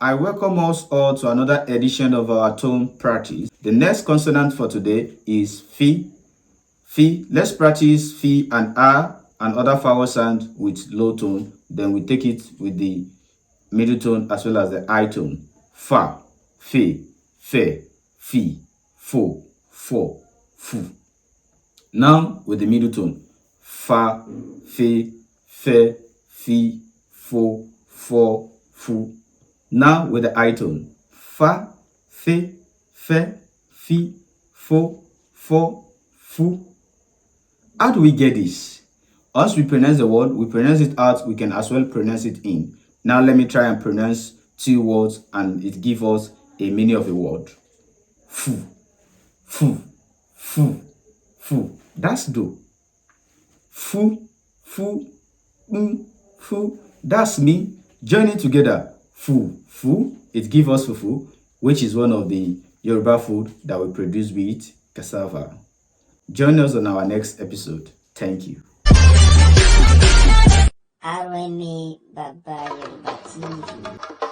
I welcome us all to another edition of our tone practice. The next consonant for today is fi. Fi. Let's practice fi and r and other vowel sound with low tone. Then we take it with the middle tone as well as the high tone. Fa, fe, fe, fi, fo, fo, fu. Now with the middle tone. Fa, fe, fe, fi, fo, fo, fu. Now with the high tone. Fa, fe, fe, fi, fo, fo, fu. How do we get this? Once we pronounce the word, we pronounce it out, we can as well pronounce it in. Now let me try and pronounce two words and it gives us a meaning of a word. Fu, fu, fu, fu. That's do. Fu, fu, fu. That's me. Joining together. Fu, fu. It gives us fufu, which is one of the Yoruba food that we produce with cassava. Join us on our next episode. Thank you. RNA Baba Yoruba TV.